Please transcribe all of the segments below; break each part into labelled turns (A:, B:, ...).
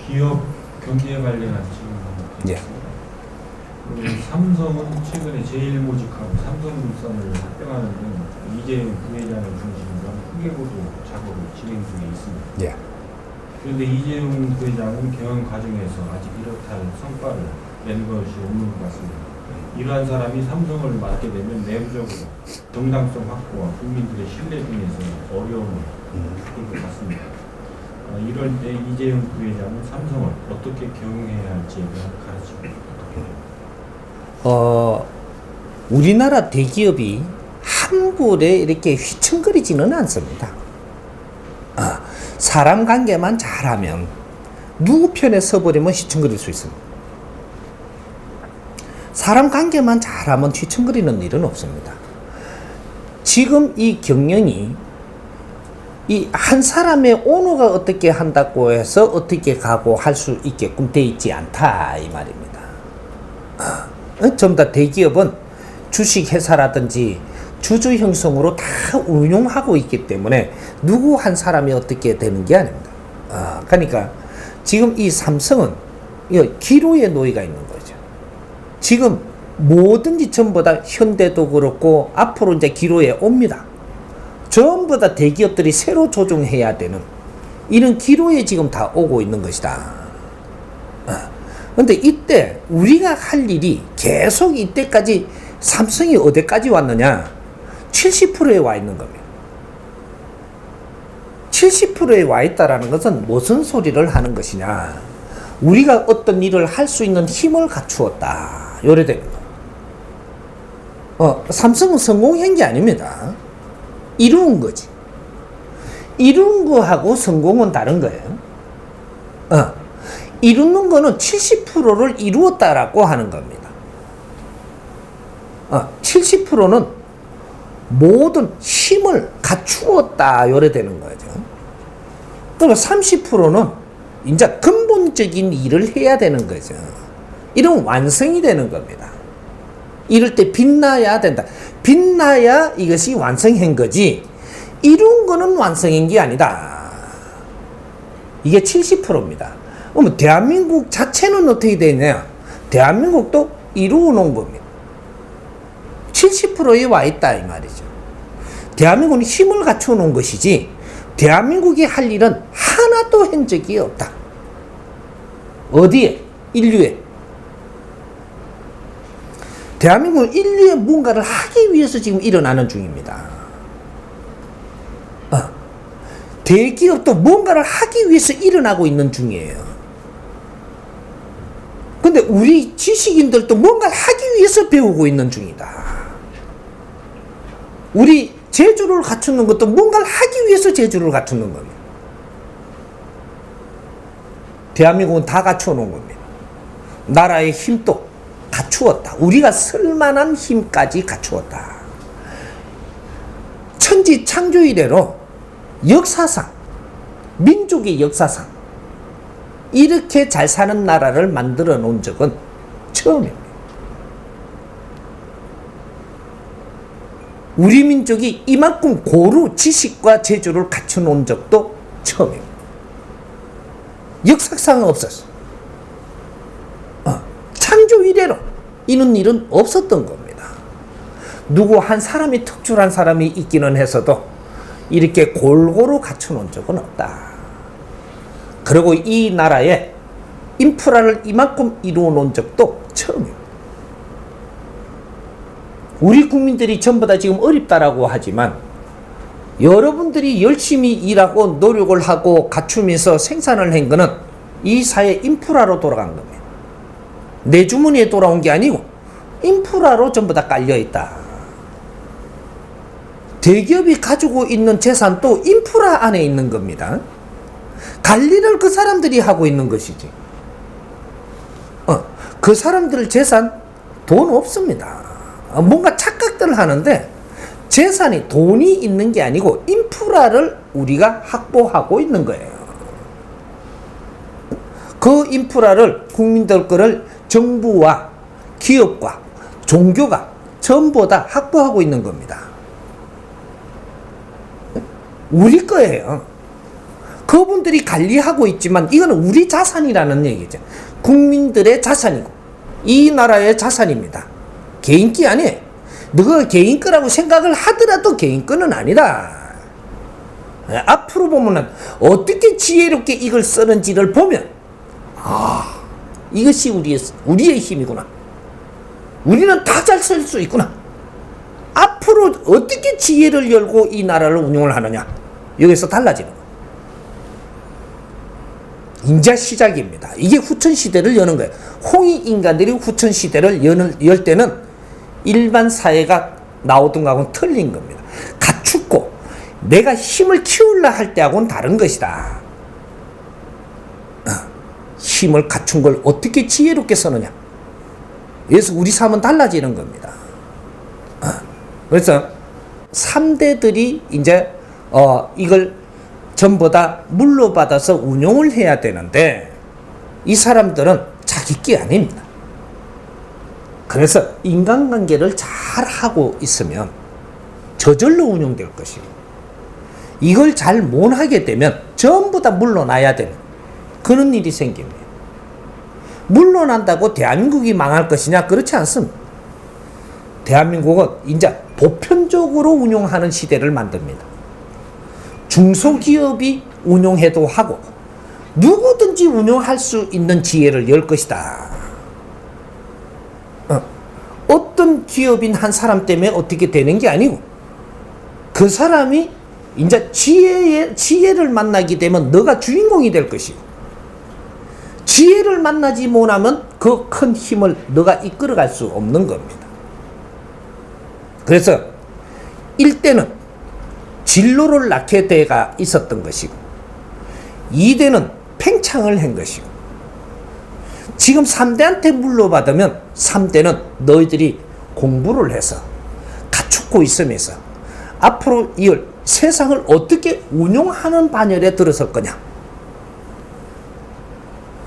A: 기업 경기에 관련한 질문을
B: 예.
A: 드리겠습니다. 삼성은 최근에 제일모직하고 삼성물산을 합병하는 등 이재용 부회장을 중심으로 한 후계보도 작업을 진행 중에 있습니다.
B: 예.
A: 그런데 이재용 부회장은 경영 과정에서 아직 이렇다 할 성과를 낸 것이 없는 것 같습니다. 이러한 사람이 삼성을 맡게 되면 내부적으로 정당성 확보와 국민들의 신뢰 등에서 어려움을 겪을 것 같습니다. 이럴 때 이재용 부회장은 삼성을 어떻게 경영해야 할지에 대한 가르침을
B: 우리나라 대기업이 한 굴에 이렇게 휘청거리지는 않습니다. 사람 관계만 잘하면 누구 편에 서버리면 휘청거릴 수 있습니다. 사람 관계만 잘하면 휘청거리는 일은 없습니다. 지금 이 경영이 이 한 사람의 오너가 어떻게 한다고 해서 어떻게 가고 할 수 있게끔 돼 있지 않다 이 말입니다. 전부 다 대기업은 주식회사라든지 주주 형성으로 다 운용하고 있기 때문에 누구 한 사람이 어떻게 되는 게 아닙니다. 그러니까 지금 이 삼성은 기로에 놓이가 있는 거죠. 지금 뭐든지 전부 다 현대도 그렇고 앞으로 이제 기로에 옵니다. 전부 다 대기업들이 새로 조종해야 되는 이런 기로에 지금 다 오고 있는 것이다. 근데 이때 우리가 할 일이 계속 이때까지 삼성이 어디까지 왔느냐? 70%에 와 있는 겁니다. 70%에 와 있다라는 것은 무슨 소리를 하는 것이냐? 우리가 어떤 일을 할 수 있는 힘을 갖추었다. 요래 되는 거. 삼성은 성공한 게 아닙니다. 이룬 거지. 이룬 거하고 성공은 다른 거예요. 이루는 거는 70%를 이루었다라고 하는 겁니다. 70%는 모든 힘을 갖추었다 요래 되는 거죠. 그리고 30%는 이제 근본적인 일을 해야 되는 거죠. 이런 완성이 되는 겁니다. 이럴 때 빛나야 된다. 빛나야 이것이 완성한 거지 이룬 거는 완성한 게 아니다. 이게 70%입니다. 그럼 대한민국 자체는 어떻게 되냐? 대한민국도 이루어 놓은 겁니다. 70%에 와 있다 이 말이죠. 대한민국은 힘을 갖춰 놓은 것이지 대한민국이 할 일은 하나도 한 적이 없다. 어디에? 인류에. 대한민국은 인류의 뭔가를 하기 위해서 지금 일어나는 중입니다. 대기업도 뭔가를 하기 위해서 일어나고 있는 중이에요. 근데 우리 지식인들도 뭔가를 하기 위해서 배우고 있는 중이다. 우리 재주를 갖추는 것도 뭔가를 하기 위해서 재주를 갖추는 겁니다. 대한민국은 다 갖추어 놓은 겁니다. 나라의 힘도 갖추었다. 우리가 쓸만한 힘까지 갖추었다. 천지 창조 이래로 역사상, 민족의 역사상 이렇게 잘 사는 나라를 만들어 놓은 적은 처음입니다. 우리 민족이 이만큼 고루 지식과 재주를 갖춰 놓은 적도 처음입니다. 역사상은 없었어. 창조 이래로 이런 일은 없었던 겁니다. 누구 한 사람이 특출한 사람이 있기는 했어도 이렇게 골고루 갖춰 놓은 적은 없다. 그리고 이 나라에 인프라를 이만큼 이루어 놓은 적도 처음입니다. 우리 국민들이 전부 다 지금 어렵다라고 하지만 여러분들이 열심히 일하고 노력을 하고 갖추면서 생산을 한 거는 이 사회 인프라로 돌아간 겁니다. 내 주머니에 돌아온 게 아니고 인프라로 전부 다 깔려 있다. 대기업이 가지고 있는 재산도 인프라 안에 있는 겁니다. 관리를 그 사람들이 하고 있는 것이지. 그 사람들 재산 돈 없습니다. 뭔가 착각들을 하는데 재산이 돈이 있는 게 아니고 인프라를 우리가 확보하고 있는 거예요. 그 인프라를 국민들 거를 정부와 기업과 종교가 전부 다 확보하고 있는 겁니다. 우리 거예요. 그분들이 관리하고 있지만 이거는 우리 자산이라는 얘기죠. 국민들의 자산이고 이 나라의 자산입니다. 개인 게 아니에요. 너가 개인 거라고 생각을 하더라도 개인 거는 아니다. 앞으로 보면은 어떻게 지혜롭게 이걸 쓰는지를 보면 이것이 우리의 힘이구나. 우리는 다 잘 쓸 수 있구나. 앞으로 어떻게 지혜를 열고 이 나라를 운영을 하느냐. 여기서 달라지는 거예요. 이제 시작입니다. 이게 후천시대를 여는 거예요. 홍익 인간들이 후천시대를 열 때는 일반 사회가 나오던 거하고는 틀린 겁니다. 갖추고 내가 힘을 키우려 할 때하고는 다른 것이다. 힘을 갖춘 걸 어떻게 지혜롭게 쓰느냐. 그래서 우리 삶은 달라지는 겁니다. 그래서 3대들이 이제 이걸 전부 다 물로받아서 운용을 해야 되는데 이 사람들은 자기 게 아닙니다. 그래서 인간관계를 잘 하고 있으면 저절로 운용될 것이고 이걸 잘 못하게 되면 전부 다 물러나야 되는 그런 일이 생깁니다. 물러난다고 대한민국이 망할 것이냐? 그렇지 않습니다. 대한민국은 이제 보편적으로 운용하는 시대를 만듭니다. 중소기업이 운용해도 하고 누구든지 운용할 수 있는 지혜를 열 것이다. 어떤 기업인 한 사람 때문에 어떻게 되는 게 아니고 그 사람이 이제 지혜를 만나게 되면 너가 주인공이 될 것이고 지혜를 만나지 못하면 그 큰 힘을 너가 이끌어갈 수 없는 겁니다. 그래서 1대는 진로를 낳게 돼가 있었던 것이고 2대는 팽창을 한 것이고 지금 3대한테 물러받으면 3대는 너희들이 공부를 해서 갖추고 있으면서 앞으로 이을 세상을 어떻게 운용하는 반열에 들어설 거냐.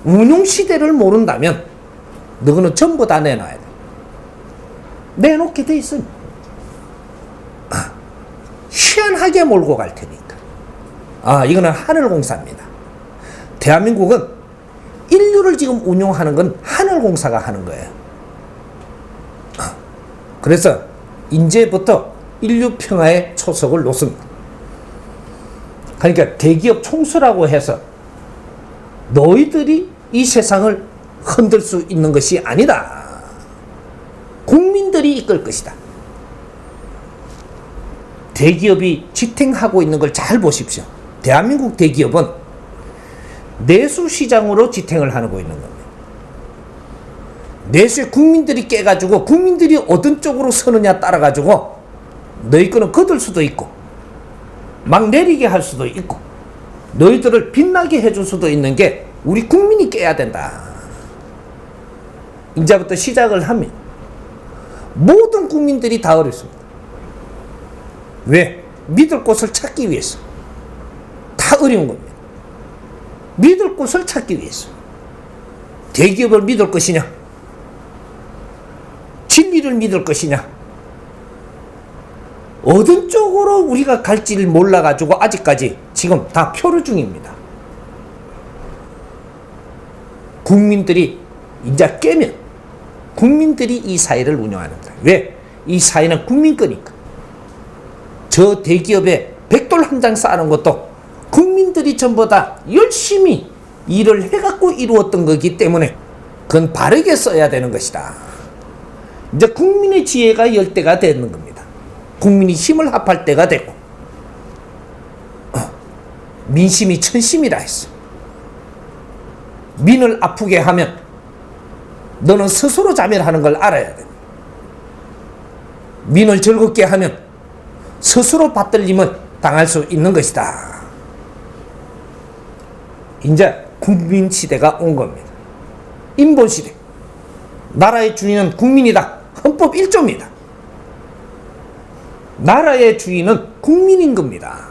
B: 운용 시대를 모른다면 너는 전부 다 내놔야 돼. 내놓게 돼 있으니 희한하게 몰고 갈 테니까. 이거는 하늘공사입니다. 대한민국은 인류를 지금 운용하는 건 하늘공사가 하는 거예요. 그래서 이제부터 인류 평화의 초석을 놓습니다. 그러니까 대기업 총수라고 해서 너희들이 이 세상을 흔들 수 있는 것이 아니다. 국민들이 이끌 것이다. 대기업이 지탱하고 있는 걸 잘 보십시오. 대한민국 대기업은 내수시장으로 지탱을 하고 있는 겁니다. 내수에 국민들이 깨가지고 국민들이 어떤 쪽으로 서느냐 따라가지고 너희 거는 거둘 수도 있고 막 내리게 할 수도 있고 너희들을 빛나게 해줄 수도 있는 게 우리 국민이 깨야 된다. 이제부터 시작을 하면 모든 국민들이 다 어렵습니다. 왜? 믿을 곳을 찾기 위해서. 다 어려운 겁니다. 믿을 곳을 찾기 위해서. 대기업을 믿을 것이냐? 진리를 믿을 것이냐? 어떤 쪽으로 우리가 갈지를 몰라가지고 아직까지 지금 다 표류 중입니다. 국민들이 이제 깨면 국민들이 이 사회를 운영하는 거예요. 왜? 이 사회는 국민 거니까. 저 대기업에 백돌 한 장 쌓는 것도 국민들이 전부 다 열심히 일을 해갖고 이루었던 거기 때문에 그건 바르게 써야 되는 것이다. 이제 국민의 지혜가 열 때가 되는 겁니다. 국민이 힘을 합할 때가 되고 민심이 천심이라 했어. 민을 아프게 하면 너는 스스로 자멸하는 걸 알아야 돼. 민을 즐겁게 하면 스스로 받들림을 당할 수 있는 것이다. 이제 국민시대가 온 겁니다. 인본시대. 나라의 주인은 국민이다. 헌법 1조입니다. 나라의 주인은 국민인 겁니다.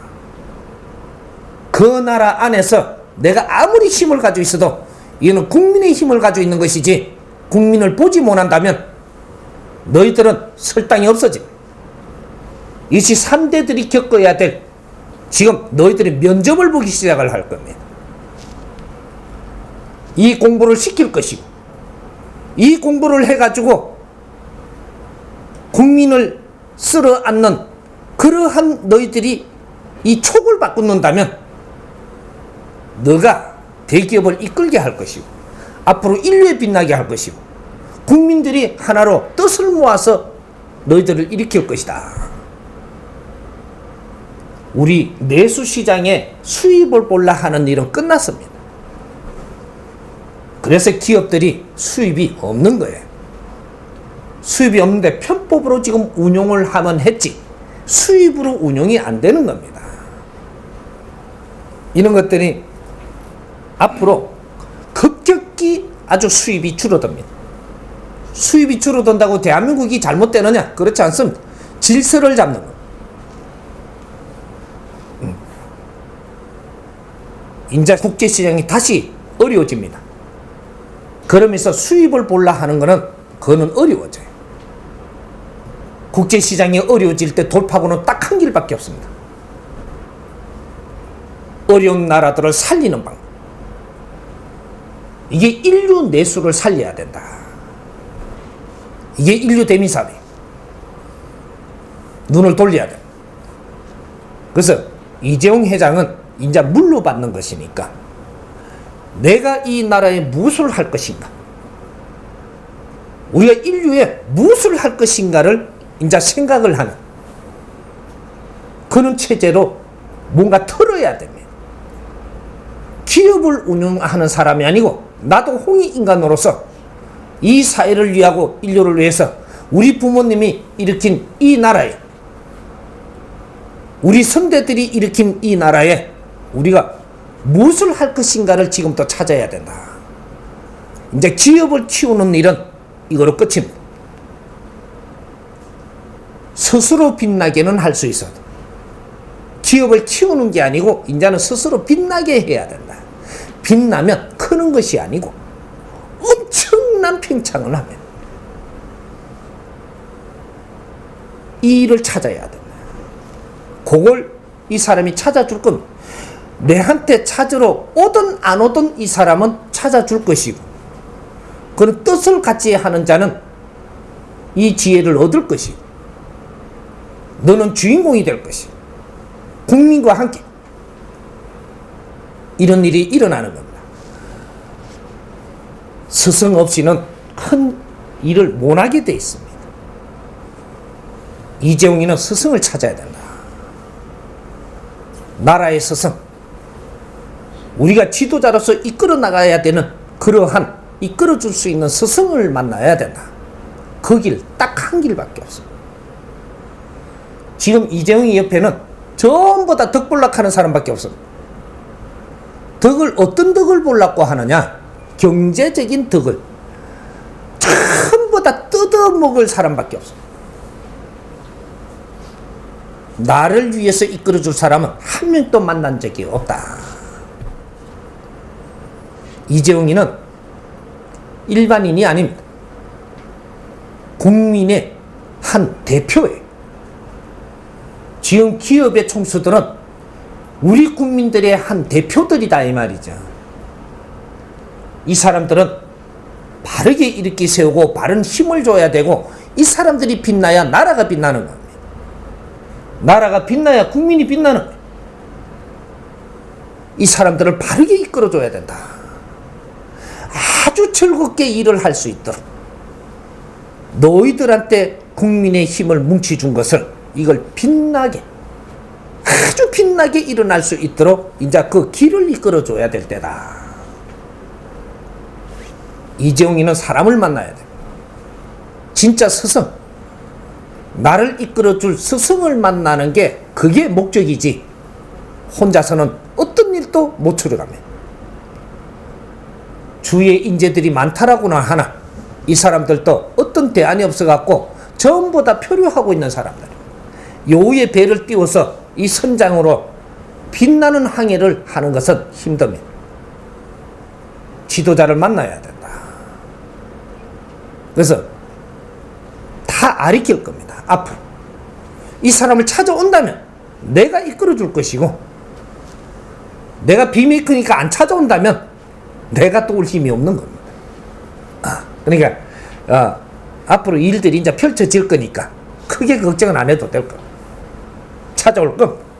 B: 그 나라 안에서 내가 아무리 힘을 가지고 있어도 이거는 국민의 힘을 가지고 있는 것이지 국민을 보지 못한다면 너희들은 설당이 없어집니다. 이것이 3대들이 겪어야 될 지금 너희들이 면접을 보기 시작을 할 겁니다. 이 공부를 시킬 것이고, 이 공부를 해가지고 국민을 쓸어 앉는 그러한 너희들이 이 촉을 바꾼다면 너가 대기업을 이끌게 할 것이고, 앞으로 인류에 빛나게 할 것이고, 국민들이 하나로 뜻을 모아서 너희들을 일으킬 것이다. 우리 내수시장에 수입을 볼라 하는 일은 끝났습니다. 그래서 기업들이 수입이 없는 거예요. 수입이 없는데 편법으로 지금 운용을 하면 했지 수입으로 운용이 안 되는 겁니다. 이런 것들이 앞으로 급격히 아주 수입이 줄어듭니다. 수입이 줄어든다고 대한민국이 잘못되느냐? 그렇지 않습니다. 질서를 잡는 겁니다. 이제 국제시장이 다시 어려워집니다. 그러면서 수입을 볼라 하는 거는 그거는 어려워져요. 국제시장이 어려워질 때 돌파구는 딱 한 길밖에 없습니다. 어려운 나라들을 살리는 방법. 이게 인류 내수를 살려야 된다. 이게 인류 대민사회. 눈을 돌려야 돼. 그래서 이재용 회장은 이제 물러받는 것이니까 내가 이 나라에 무엇을 할 것인가, 우리가 인류에 무엇을 할 것인가를 이제 생각을 하는 그런 체제로 뭔가 털어야 됩니다. 기업을 운영하는 사람이 아니고 나도 홍익인간으로서 이 사회를 위하고 인류를 위해서 우리 부모님이 일으킨 이 나라에, 우리 선대들이 일으킨 이 나라에 우리가 무엇을 할 것인가를 지금부터 찾아야 된다. 이제 기업을 키우는 일은 이거로 끝입니다. 스스로 빛나게는 할 수 있어도 기업을 키우는 게 아니고 이제는 스스로 빛나게 해야 된다. 빛나면 크는 것이 아니고 엄청난 팽창을 하면 이 일을 찾아야 된다. 그걸 이 사람이 찾아줄 겁니다. 내한테 찾으러 오든 안 오든 이 사람은 찾아줄 것이고, 그런 뜻을 같이 하는 자는 이 지혜를 얻을 것이고, 너는 주인공이 될 것이고, 국민과 함께 이런 일이 일어나는 겁니다. 스승 없이는 큰 일을 못하게 돼 있습니다. 이재용이는 스승을 찾아야 된다. 나라의 스승, 우리가 지도자로서 이끌어 나가야 되는 그러한 이끌어줄 수 있는 스승을 만나야 된다. 그 길 딱 한 길밖에 없습니다. 지금 이재용이 옆에는 전부 다 덕 볼락하는 사람밖에 없습니다. 덕을 어떤 덕을 볼라고 하느냐? 경제적인 덕을 전부 다 뜯어먹을 사람밖에 없습니다. 나를 위해서 이끌어줄 사람은 한 명도 만난 적이 없다. 이재용이는 일반인이 아닙니다. 국민의 한 대표예요. 지금 기업의 총수들은 우리 국민들의 한 대표들이다 이 말이죠. 이 사람들은 바르게 일으키 세우고 바른 힘을 줘야 되고, 이 사람들이 빛나야 나라가 빛나는 겁니다. 나라가 빛나야 국민이 빛나는 거예요. 이 사람들을 바르게 이끌어줘야 된다. 아주 즐겁게 일을 할 수 있도록 너희들한테 국민의 힘을 뭉치준 것을 이걸 빛나게, 아주 빛나게 일어날 수 있도록 이제 그 길을 이끌어줘야 될 때다. 이재용이는 사람을 만나야 돼. 진짜 스승, 나를 이끌어줄 스승을 만나는 게 그게 목적이지, 혼자서는 어떤 일도 못 추려가며. 주위에 인재들이 많다라고나 하나 이 사람들도 어떤 대안이 없어갖고 전부 다 표류하고 있는 사람들, 요의 배를 띄워서 이 선장으로 빛나는 항해를 하는 것은 힘듭니다. 지도자를 만나야 된다. 그래서 다 가르칠 겁니다. 앞으로 이 사람을 찾아온다면 내가 이끌어 줄 것이고, 내가 빅메이커니까 안 찾아온다면 내가 도울 힘이 없는 겁니다. 그러니까 앞으로 일들이 이제 펼쳐질 거니까 크게 걱정은 안 해도 될 겁니다. 찾아올 겁니다.